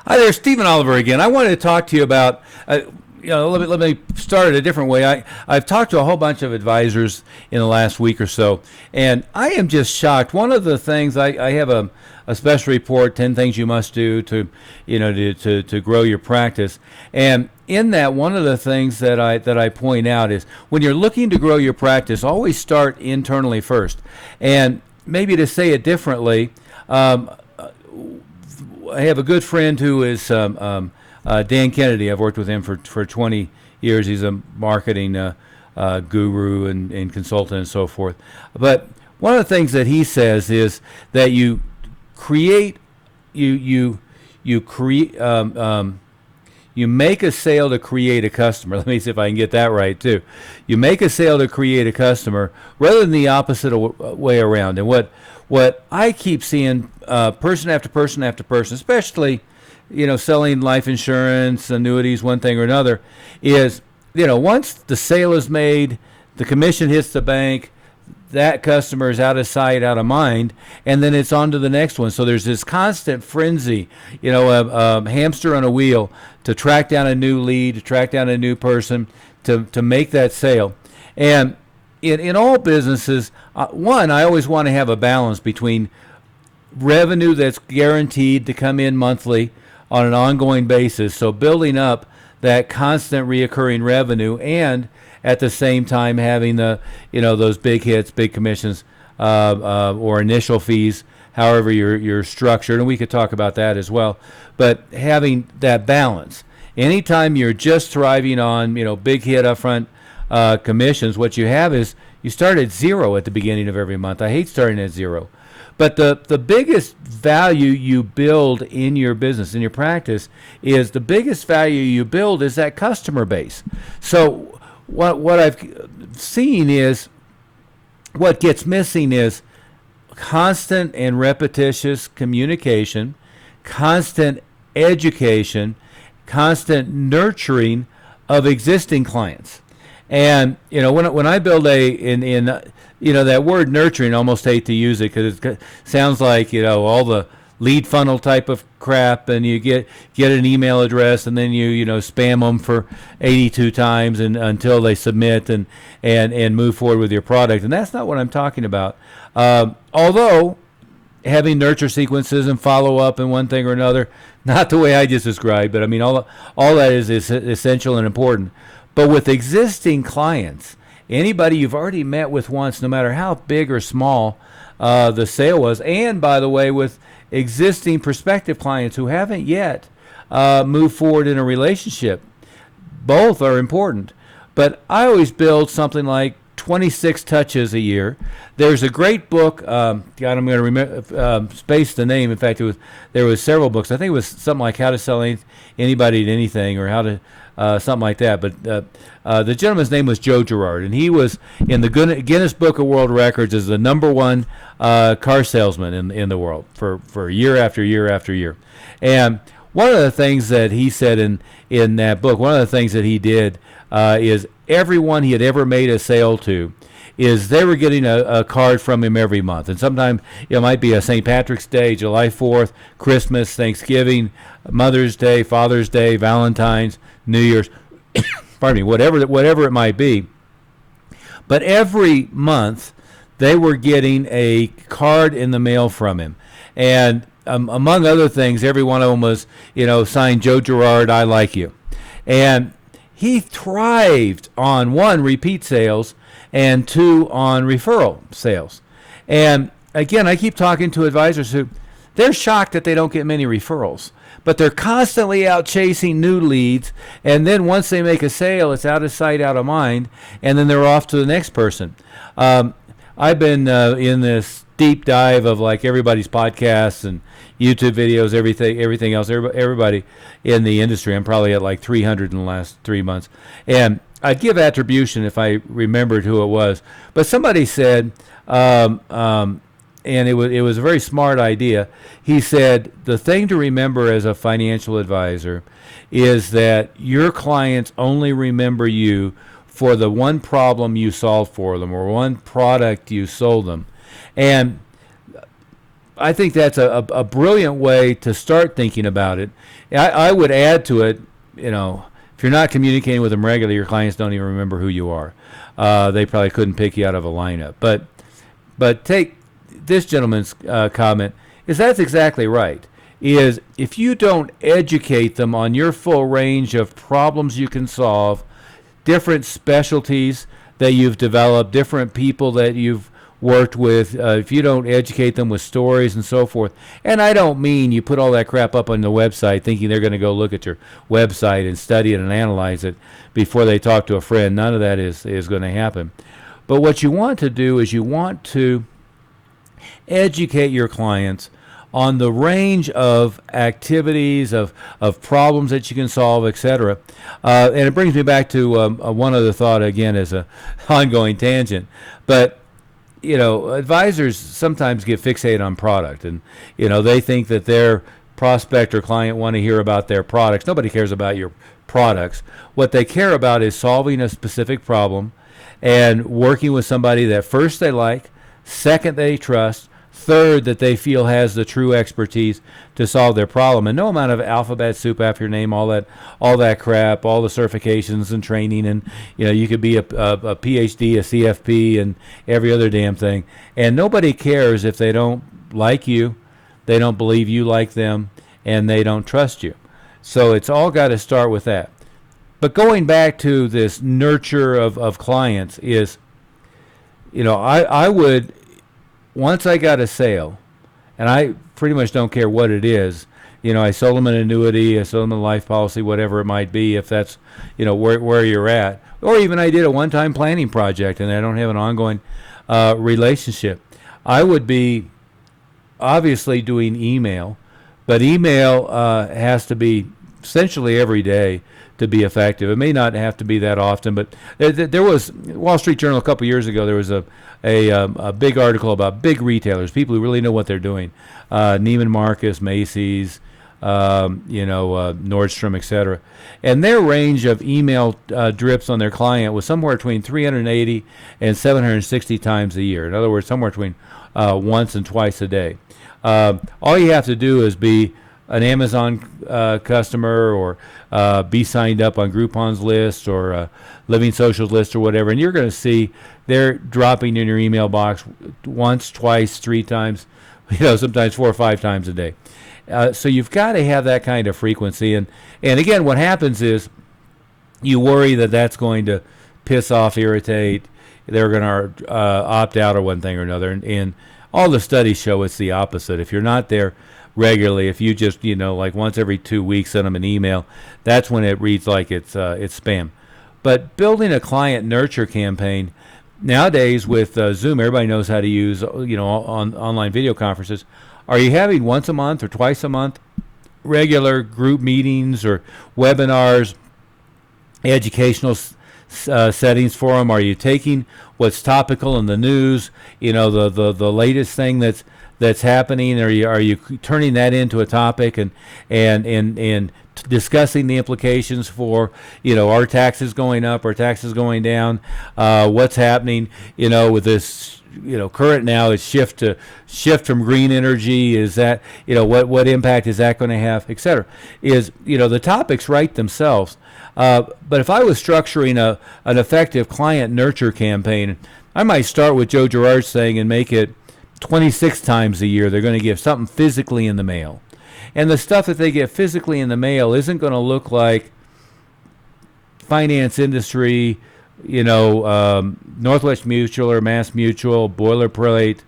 Hi there, Stephen Oliver again. I wanted to talk to you about, let me start it a different way. I've talked to a whole bunch of advisors in the last week or so, and I am just shocked. One of the things I have a special report, 10 things you must do to grow your practice, and in that, one of the things that I point out is when you're looking to grow your practice, always start internally first, and maybe to say it differently. I have a good friend who is Dan Kennedy. I've worked with him for 20 years. He's a marketing guru and consultant and so forth. But one of the things that he says is that you create, you make a sale to create a customer. Let me see if I can get that right too. You make a sale to create a customer rather than the opposite way around. And what I keep seeing, person after person after person, especially, selling life insurance, annuities, one thing or another, is, once the sale is made, the commission hits the bank, that customer is out of sight, out of mind, and then it's on to the next one. So there's this constant frenzy, a hamster on a wheel to track down a new lead, to track down a new person, to make that sale. And in all businesses, one, I always want to have a balance between revenue that's guaranteed to come in monthly on an ongoing basis, so building up that constant reoccurring revenue, and at the same time having those big hits, big commissions, or initial fees, however you're structured, and we could talk about that as well. But having that balance, anytime you're just thriving on big hit upfront commissions, what you have is you start at zero at the beginning of every month. I hate starting at zero. But the biggest value you build in your business, in your practice, is the biggest value you build is that customer base. So what I've seen is what gets missing is constant and repetitious communication, constant education, constant nurturing of existing clients. And when I build that word nurturing, I almost hate to use it because it sounds like all the lead funnel type of crap, and you get an email address and then you spam them for 82 times and until they submit and move forward with your product. And that's not what I'm talking about. Although having nurture sequences and follow up and one thing or another, not the way I just described, but I mean all that is essential and important. But with existing clients, anybody you've already met with once, no matter how big or small the sale was, and by the way, with existing prospective clients who haven't yet moved forward in a relationship, both are important. But I always build something like 26 touches a year. There's a great book. God, I'm going to remember, space the name. In fact, there was several books. I think it was something like How to Sell Anybody to Anything, or how to something like that. But the gentleman's name was Joe Girard, and he was in the Guinness Book of World Records as the #1 car salesman in the world for year after year after year. And one of the things that he said in that book, one of the things that he did is everyone he had ever made a sale to, is they were getting a card from him every month. And sometimes it might be a St. Patrick's Day, July 4th, Christmas, Thanksgiving, Mother's Day, Father's Day, Valentine's, New Year's, pardon me, whatever it might be. But every month they were getting a card in the mail from him. And among other things, every one of them was, signed Joe Girard, I like you. And he thrived on, one, repeat sales, and two, on referral sales. And again, I keep talking to advisors who, they're shocked that they don't get many referrals, but they're constantly out chasing new leads, and then once they make a sale, it's out of sight, out of mind, and then they're off to the next person. I've been in this deep dive of like everybody's podcasts and YouTube videos, everything else, everybody in the industry. I'm probably at like 300 in the last 3 months. And I'd give attribution if I remembered who it was. But somebody said, and it was a very smart idea. He said, the thing to remember as a financial advisor is that your clients only remember you for the one problem you solved for them or one product you sold them. And I think that's a brilliant way to start thinking about it. I would add to it, if you're not communicating with them regularly, your clients don't even remember who you are. They probably couldn't pick you out of a lineup. But take this gentleman's comment, is that's exactly right. Is if you don't educate them on your full range of problems you can solve, different specialties that you've developed, different people that you've worked with, if you don't educate them with stories and so forth. And I don't mean you put all that crap up on the website thinking they're going to go look at your website and study it and analyze it before they talk to a friend. None of that is going to happen. But what you want to do is you want to educate your clients on the range of activities, of problems that you can solve, etc. And it brings me back to one other thought, again, as an ongoing tangent. But advisors sometimes get fixated on product, and they think that their prospect or client want to hear about their products. Nobody cares about your products. What they care about is solving a specific problem and working with somebody that first they like, second they trust, third that they feel has the true expertise to solve their problem. And no amount of alphabet soup after your name, all that crap, all the certifications and training, and you could be a PhD, a CFP, and every other damn thing. And nobody cares if they don't like you, they don't believe you like them, and they don't trust you. So it's all got to start with that. But going back to this nurture of clients is, I would, once I got a sale, and I pretty much don't care what it is, I sold them an annuity, I sold them a life policy, whatever it might be, if that's, where you're at. Or even I did a one-time planning project and I don't have an ongoing relationship. I would be obviously doing email, but email has to be essentially every day to be effective. It may not have to be that often, but there was Wall Street Journal a couple years ago. There was a big article about big retailers, people who really know what they're doing. Neiman Marcus, Macy's, Nordstrom, etc. And their range of email drips on their client was somewhere between 380 and 760 times a year. In other words, somewhere between once and twice a day. All you have to do is be an Amazon customer, or be signed up on Groupon's list or Living Social's list or whatever, and you're going to see they're dropping in your email box once, twice, three times, sometimes 4 or 5 times a day. So you've got to have that kind of frequency. And again, what happens is you worry that that's going to piss off, irritate, they're going to opt out or one thing or another. And all the studies show it's the opposite. If you're not there regularly, if you just, like once every 2 weeks send them an email, that's when it reads like it's spam. But building a client nurture campaign, nowadays with Zoom, everybody knows how to use, online video conferences. Are you having once a month or twice a month regular group meetings or webinars, educational settings for them? Are you taking what's topical in the news, the latest thing that's happening? Are you turning that into a topic and discussing the implications for, our taxes going up, our taxes going down, what's happening, with this, current now is shift from green energy, is that, what impact is that going to have, et cetera, is, the topics write themselves. But if I was structuring an effective client nurture campaign, I might start with Joe Girard's thing and make it 26 times a year they're going to give something physically in the mail. And the stuff that they get physically in the mail isn't going to look like finance industry, Northwest Mutual or Mass Mutual, boilerplate,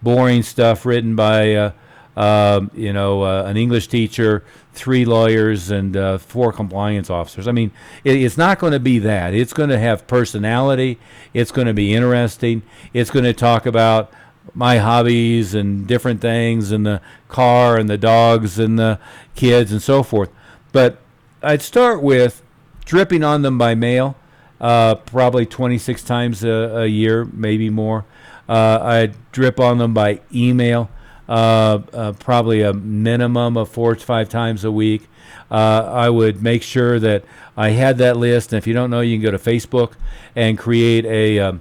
boring stuff written by, an English teacher, 3 lawyers, and 4 compliance officers. I mean, it's not going to be that. It's going to have personality. It's going to be interesting. It's going to talk about my hobbies and different things, and the car and the dogs and the kids and so forth. But I'd start with dripping on them by mail, probably 26 times a year, maybe more. I'd drip on them by email, probably a minimum of 4 to 5 times a week. I would make sure that I had that list. And if you don't know, you can go to Facebook and create a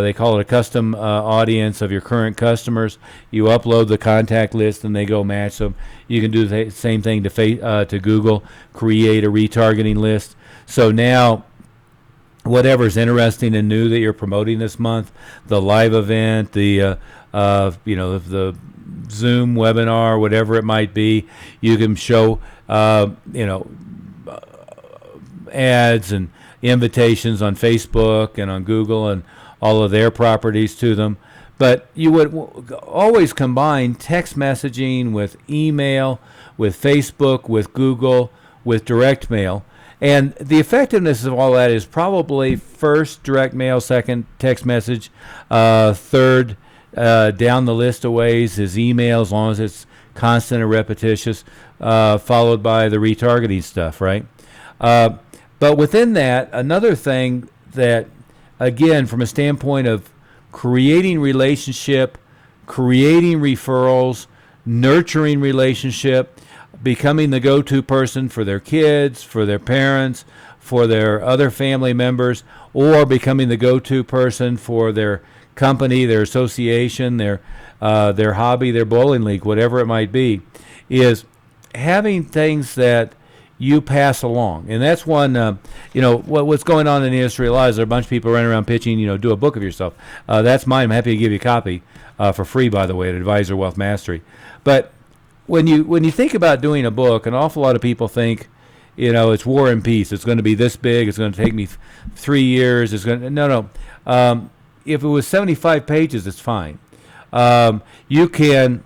They call it a custom audience of your current customers. You upload the contact list, and they go match them. You can do the same thing to Google, create a retargeting list. So now, whatever's interesting and new that you're promoting this month, the live event, the the Zoom webinar, whatever it might be, you can show ads and invitations on Facebook and on Google and all of their properties to them. But you would always combine text messaging with email, with Facebook, with Google, with direct mail. And the effectiveness of all that is probably first direct mail, second text message, third down the list of ways is email, as long as it's constant and repetitious, followed by the retargeting stuff, right? But within that, another thing that, again, from a standpoint of creating relationship, creating referrals, nurturing relationship, becoming the go-to person for their kids, for their parents, for their other family members, or becoming the go-to person for their company, their association, their hobby, their bowling league, whatever it might be, is having things that you pass along. And that's one, what's going on in the industry a lot is there are a bunch of people running around pitching, do a book of yourself. That's mine. I'm happy to give you a copy for free, by the way, at Advisor Wealth Mastery. But when you think about doing a book, an awful lot of people think, it's War and Peace. It's going to be this big. It's going to take me 3 years. It's going to, no. If it was 75 pages, it's fine. You can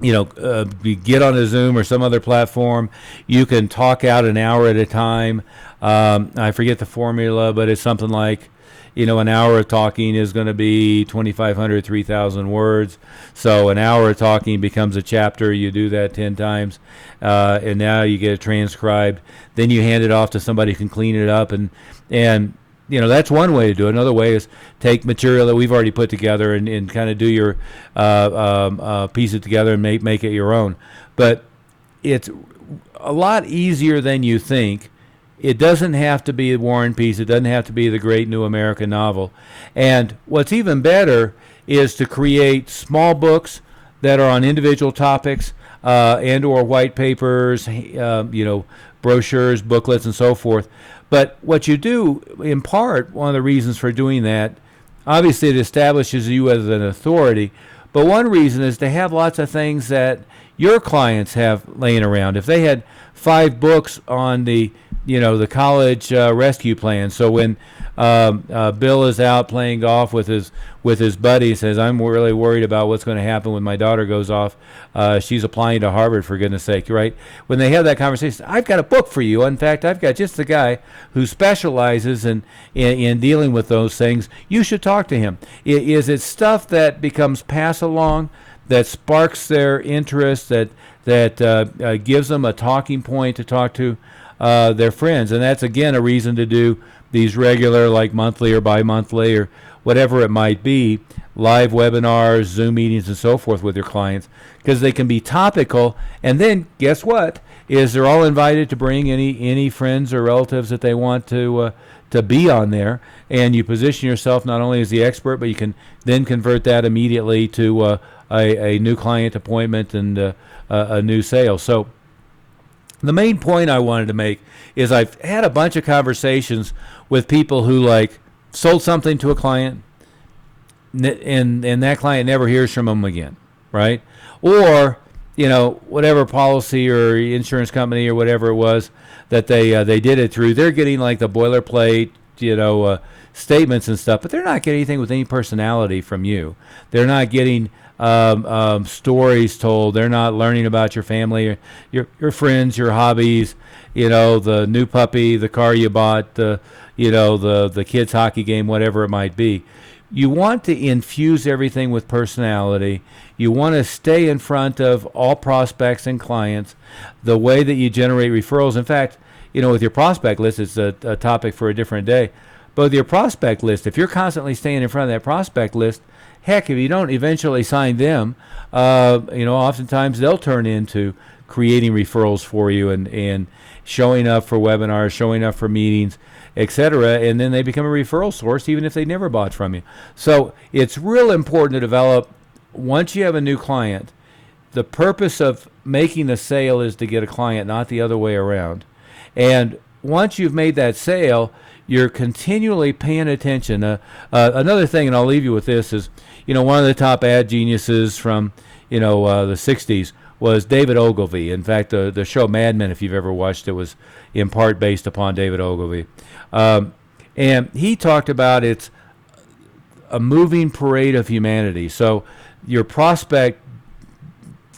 get on a Zoom or some other platform. You can talk out an hour at a time. I forget the formula, but it's something like, an hour of talking is going to be 2,500, 3,000 words. So an hour of talking becomes a chapter. You do that 10 times, and now you get it transcribed. Then you hand it off to somebody who can clean it up, and that's one way to do it. Another way is take material that we've already put together and kind of do your piece it together and make it your own. But it's a lot easier than you think. It doesn't have to be War and Peace. It doesn't have to be the great new American novel. And what's even better is to create small books that are on individual topics and or white papers, brochures, booklets, and so forth. But what you do, in part, one of the reasons for doing that, obviously it establishes you as an authority, but one reason is to have lots of things that your clients have laying around. If they had 5 books on the college rescue plan, so when Bill is out playing golf with his buddy, he says, I'm really worried about what's going to happen when my daughter goes off. She's applying to Harvard, for goodness sake, right? When they have that conversation, I've got a book for you. In fact, I've got just the guy who specializes in dealing with those things. You should talk to him. Is it stuff that becomes pass along, that sparks their interest, that gives them a talking point to talk to their friends? And that's, again, a reason to do these regular, like monthly or bi-monthly or whatever it might be, live webinars, Zoom meetings, and so forth with your clients, because they can be topical. And then guess what? Is they're all invited to bring any friends or relatives that they want to be on there, and you position yourself not only as the expert, but you can then convert that immediately to a new client appointment and a new sale. So the main point I wanted to make is I've had a bunch of conversations with people who sold something to a client, and that client never hears from them again, right? Or whatever policy or insurance company or whatever it was that they did it through, they're getting the boilerplate statements and stuff, but they're not getting anything with any personality from you. They're not getting stories told. They're not learning about your family, your friends, your hobbies, the new puppy, the car you bought, the kids' hockey game, whatever it might be. You want to infuse everything with personality. You want to stay in front of all prospects and clients. The way that you generate referrals, in fact, with your prospect list, it's a topic for a different day. But with your prospect list, if you're constantly staying in front of that prospect list, heck, if you don't eventually sign them, oftentimes they'll turn into creating referrals for you and showing up for webinars, showing up for meetings, etc. And then they become a referral source even if they never bought from you. So it's real important to develop, once you have a new client, the purpose of making a sale is to get a client, not the other way around. And once you've made that sale, you're continually paying attention. Another thing, and I'll leave you with this, is, one of the top ad geniuses from, the 60s was David Ogilvy. In fact, the show Mad Men, if you've ever watched it, was in part based upon David Ogilvy. And he talked about it's a moving parade of humanity. So your prospect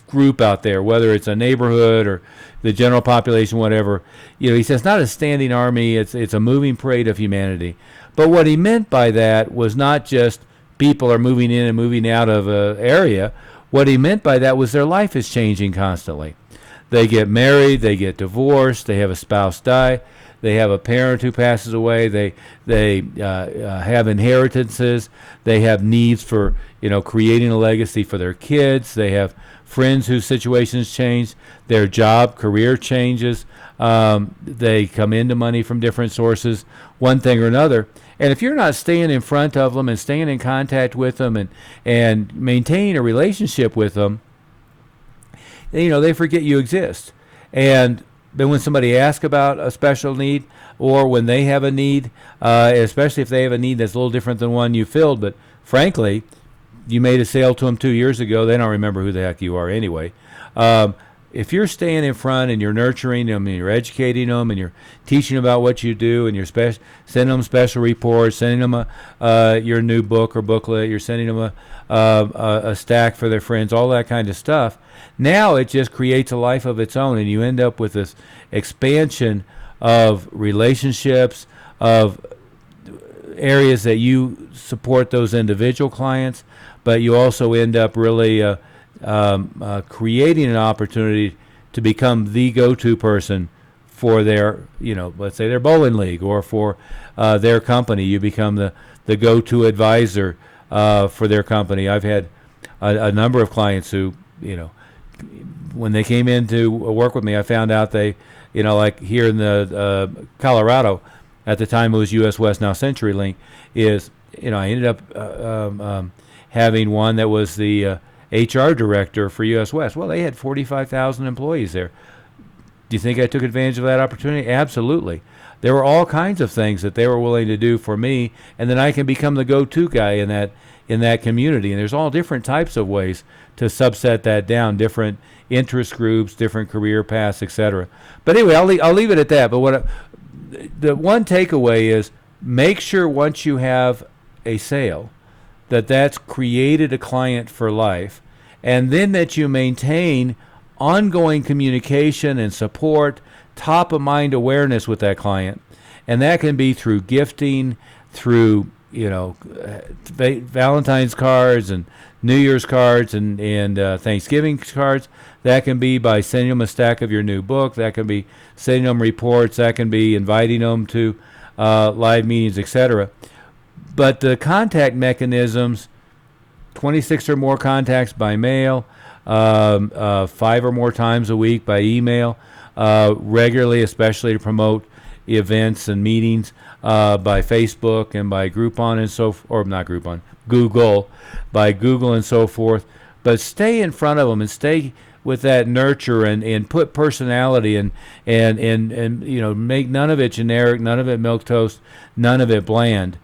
group out there, whether it's a neighborhood or the general population, whatever, he says not a standing army, it's a moving parade of humanity. But what he meant by that was not just people are moving in and moving out of an area. What he meant by that was their life is changing constantly. They get married, they get divorced, they have a spouse die, they have a parent who passes away, they have inheritances, they have needs for creating a legacy for their kids, they have friends whose situations change, their job, career changes, they come into money from different sources, one thing or another. And if you're not staying in front of them and staying in contact with them and maintaining a relationship with them, they forget you exist. And then when somebody asks about a special need, or when they have a need, especially if they have a need that's a little different than one you filled, but frankly, you made a sale to them 2 years ago, they don't remember who the heck you are anyway. If you're staying in front and you're nurturing them and you're educating them and you're teaching about what you do and you're sending them special reports, sending them your new book or booklet, you're sending them a stack for their friends, all that kind of stuff, now it just creates a life of its own, and you end up with this expansion of relationships, of areas that you support those individual clients, but you also end up really creating an opportunity to become the go-to person for their, let's say their bowling league or for their company. You become the go-to advisor for their company. I've had a number of clients who, when they came in to work with me, I found out they, like here in the Colorado, at the time it was US West, now CenturyLink, I ended up having one that was the HR director for US West. Well, they had 45,000 employees there. Do you think I took advantage of that opportunity? Absolutely. There were all kinds of things that they were willing to do for me, and then I can become the go-to guy in that community. And there's all different types of ways to subset that down, different interest groups, different career paths, etc. But anyway, I'll leave it at that. But the one takeaway is, make sure once you have a sale that's created a client for life, and then that you maintain ongoing communication and support, top of mind awareness with that client. And that can be through gifting, through Valentine's cards and New Year's cards and Thanksgiving cards. That can be by sending them a stack of your new book. That can be sending them reports. That can be inviting them to live meetings, etc. But the contact mechanisms, 26 or more contacts by mail, 5 or more times a week by email, regularly, especially to promote events and meetings, by Facebook and by Groupon and not Groupon, Google, by Google and so forth. But stay in front of them and stay with that nurture and put personality and make none of it generic, none of it milquetoast, none of it bland.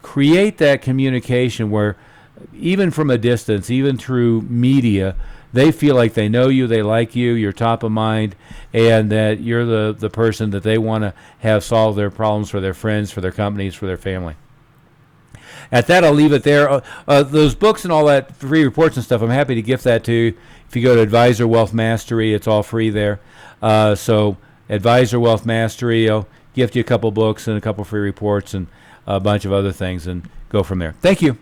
Create that communication where, even from a distance, even through media, they feel like they know you, they like you, you're top of mind, and that you're the person that they want to have solve their problems for their friends, for their companies, for their family. At that, I'll leave it there. Those books and all that, free reports and stuff, I'm happy to gift that to you. If you go to Advisor Wealth Mastery, it's all free there. So Advisor Wealth Mastery, I'll gift you a couple books and a couple free reports and a bunch of other things, and go from there. Thank you.